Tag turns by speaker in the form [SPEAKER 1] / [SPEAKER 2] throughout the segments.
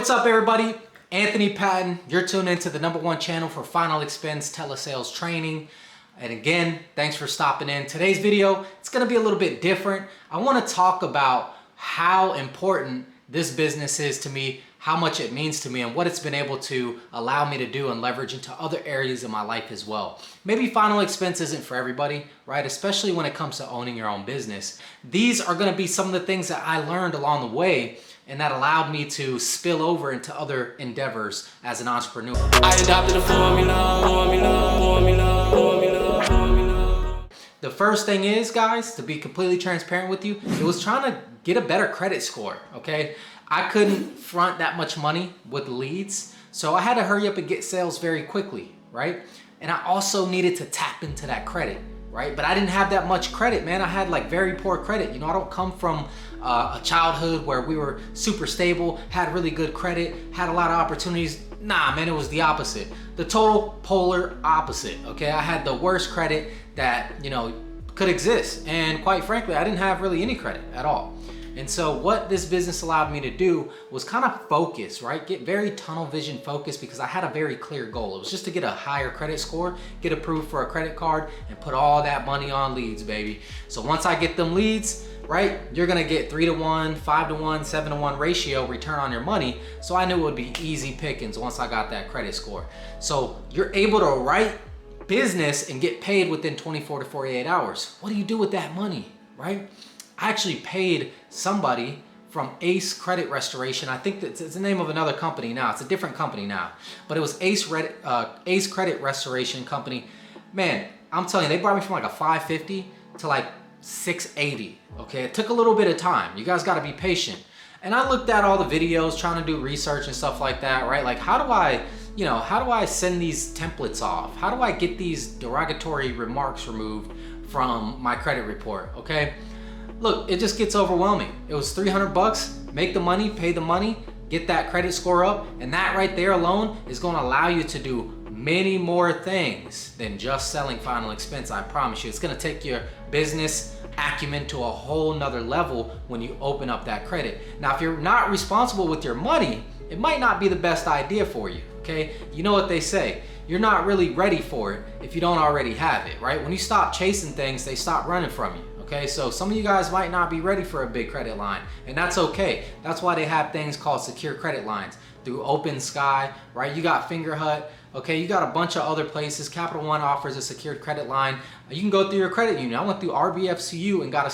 [SPEAKER 1] what's up everybody? Anthony Patton. You're tuned into the #1 channel for final expense telesales training. And again, thanks for stopping in. Today's video, it's gonna be a little bit different. I wanna talk about how important this business is to me, how much it means to me, and what it's been able to allow me to do and leverage into other areas of my life as well. Maybe final expense isn't for everybody, right? Especially when it comes to owning your own business. These are gonna be some of the things that I learned along the way and that allowed me to spill over into other endeavors as an entrepreneur. I adopted a formula. The first thing is, guys, to be completely transparent with you, it was trying to get a better credit score, okay? I couldn't front that much money with leads, so I had to hurry up and get sales very quickly, right? And I also needed to tap into that credit, right? But I didn't have that much credit, man. I had like very poor credit. You know, I don't come from a childhood where we were super stable, had really good credit, had a lot of opportunities. Nah, man, it was the opposite. The total polar opposite, okay? I had the worst credit that, you know, could exist. And quite frankly, I didn't have really any credit at all. And so what this business allowed me to do was kind of focus, right? Get very tunnel vision focused because I had a very clear goal. It was just to get a higher credit score, get approved for a credit card, and put all that money on leads, baby. So once I get them leads, right, you're gonna get 3-to-1, 5-to-1, 7-to-1 ratio return on your money. So I knew it would be easy pickings once I got that credit score. So you're able to write business and get paid within 24 to 48 hours. What do you do with that money, right? I actually paid somebody from Ace Credit Restoration. I think that's the name of another company now. It's a different company now, but it was Ace Credit Restoration Company. Man, I'm telling you, they brought me from like a 550 to like 680, okay? It took a little bit of time. You guys gotta be patient. And I looked at all the videos, trying to do research and stuff like that, right? Like how do I send these templates off? How do I get these derogatory remarks removed from my credit report, okay? Look, it just gets overwhelming. It was 300 bucks, make the money, pay the money, get that credit score up, and that right there alone is gonna allow you to do many more things than just selling final expense. I promise you, it's gonna take your business acumen to a whole nother level when you open up that credit. Now, if you're not responsible with your money, it might not be the best idea for you, okay? You know what they say, you're not really ready for it if you don't already have it, right? When you stop chasing things, they stop running from you. Okay, so some of you guys might not be ready for a big credit line, and that's okay. That's why they have things called secure credit lines through Open Sky, right? You got Fingerhut, okay? You got a bunch of other places. Capital One offers a secured credit line. You can go through your credit union. I went through RBFCU and got a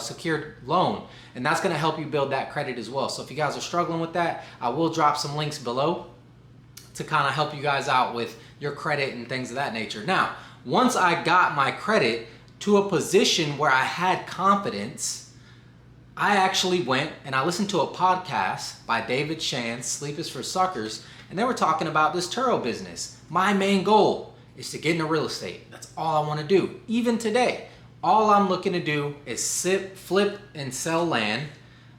[SPEAKER 1] secured loan, and that's gonna help you build that credit as well. So if you guys are struggling with that, I will drop some links below to kind of help you guys out with your credit and things of that nature. Now, once I got my credit to a position where I had confidence, I actually went and I listened to a podcast by David Shands, Sleep is for Suckers, and they were talking about this Turo business. My main goal is to get into real estate. That's all I want to do. Even today, all I'm looking to do is flip and sell land.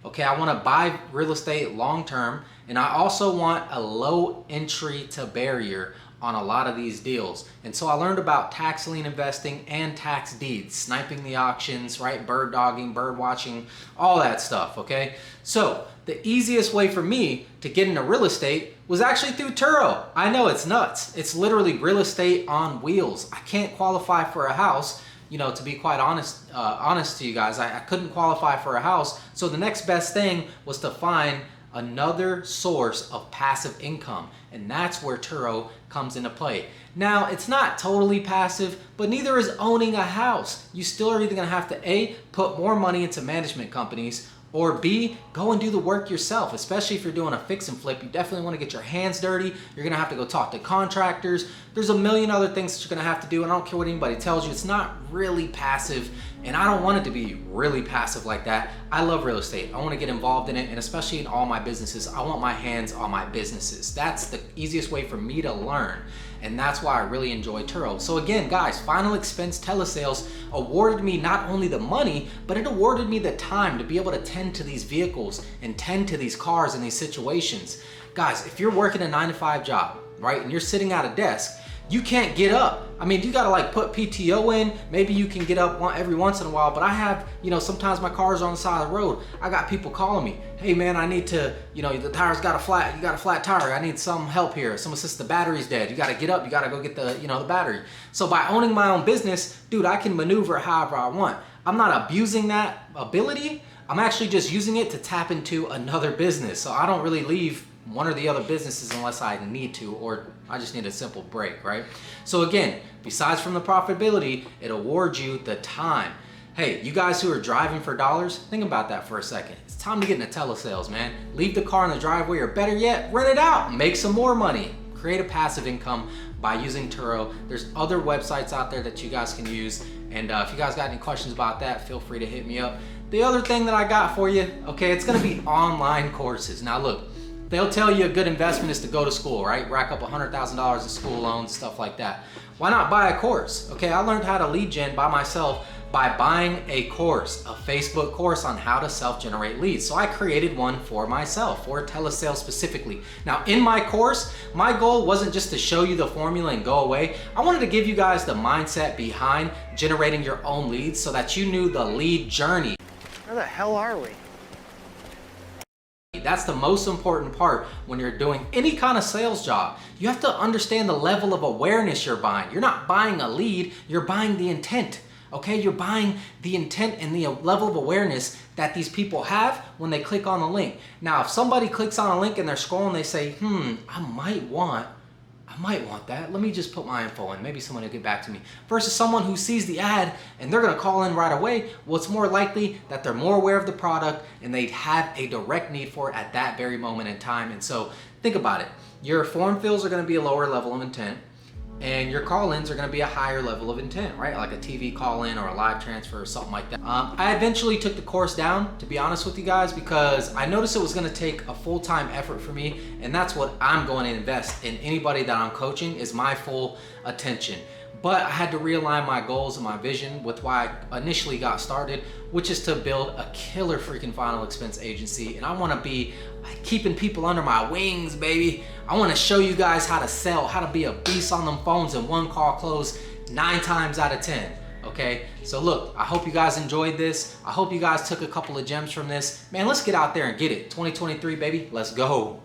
[SPEAKER 1] Okay, I want to buy real estate long term, and I also want a low entry to barrier on a lot of these deals. And so I learned about tax lien investing and tax deeds, sniping the auctions, right? Bird dogging, bird watching, all that stuff, okay? So the easiest way for me to get into real estate was actually through Turo. I know it's nuts. It's literally real estate on wheels. I can't qualify for a house. You know, to be quite honest to you guys, I couldn't qualify for a house. So the next best thing was to find another source of passive income, and that's where Turo comes into play. Now, it's not totally passive, but neither is owning a house. You still are either gonna have to A, put more money into management companies, or B, go and do the work yourself. Especially if you're doing a fix and flip, you definitely want to get your hands dirty. You're gonna have to go talk to contractors. There's a million other things that you're gonna have to do, and I don't care what anybody tells you, it's not really passive, and I don't want it to be really passive like that. I love real estate. I want to get involved in it, and especially in all my businesses, I want my hands on my businesses. That's the easiest way for me to learn, and that's why I really enjoy Turo. So again, guys, Final Expense Telesales awarded me not only the money, but it awarded me the time to be able to tend to these vehicles and tend to these cars in these situations. Guys, if you're working a 9-to-5 job, right, and you're sitting at a desk, you can't get up. I mean, you gotta like put PTO in. Maybe you can get up every once in a while, but I have, you know, sometimes my car's on the side of the road. I got people calling me, hey man, I need to, you know, the tire's got you got a flat tire. I need some help here. Someone says the battery's dead. You gotta get up, you gotta go get the, you know, the battery. So by owning my own business, dude, I can maneuver however I want. I'm not abusing that ability. I'm actually just using it to tap into another business. So I don't really leave one or the other businesses unless I need to, or I just need a simple break, right? So again, besides from the profitability, it awards you the time. Hey, you guys who are driving for dollars, think about that for a second. It's time to get into telesales, man. Leave the car in the driveway, or better yet, rent it out, make some more money. Create a passive income by using Turo. There's other websites out there that you guys can use. And if you guys got any questions about that, feel free to hit me up. The other thing that I got for you, okay, it's gonna be online courses. Now look, they'll tell you a good investment is to go to school, right? Rack up $100,000 in school loans, stuff like that. Why not buy a course? Okay, I learned how to lead gen by myself by buying a course, a Facebook course on how to self-generate leads. So I created one for myself, for telesales specifically. Now in my course, my goal wasn't just to show you the formula and go away. I wanted to give you guys the mindset behind generating your own leads so that you knew the lead journey.
[SPEAKER 2] Where the hell are we?
[SPEAKER 1] That's the most important part when you're doing any kind of sales job. You have to understand the level of awareness you're buying. You're not buying a lead, you're buying the intent. Okay, you're buying the intent and the level of awareness that these people have when they click on the link. Now, if somebody clicks on a link and they're scrolling, they say, I might want that. Let me just put my info in. Maybe someone will get back to me. Versus someone who sees the ad and they're gonna call in right away. Well, it's more likely that they're more aware of the product and they have a direct need for it at that very moment in time. And so think about it. Your form fills are gonna be a lower level of intent, and your call-ins are gonna be a higher level of intent, right? Like a TV call-in or a live transfer or something like that. I eventually took the course down, to be honest with you guys, because I noticed it was gonna take a full-time effort for me, and that's what I'm going to invest in. Anybody that I'm coaching is my full attention. But I had to realign my goals and my vision with why I initially got started, which is to build a killer freaking final expense agency. And I wanna be keeping people under my wings, baby. I wanna show you guys how to sell, how to be a beast on them phones and one call close 9 times out of 10. Okay, so look, I hope you guys enjoyed this. I hope you guys took a couple of gems from this. Man, let's get out there and get it. 2023, baby, let's go.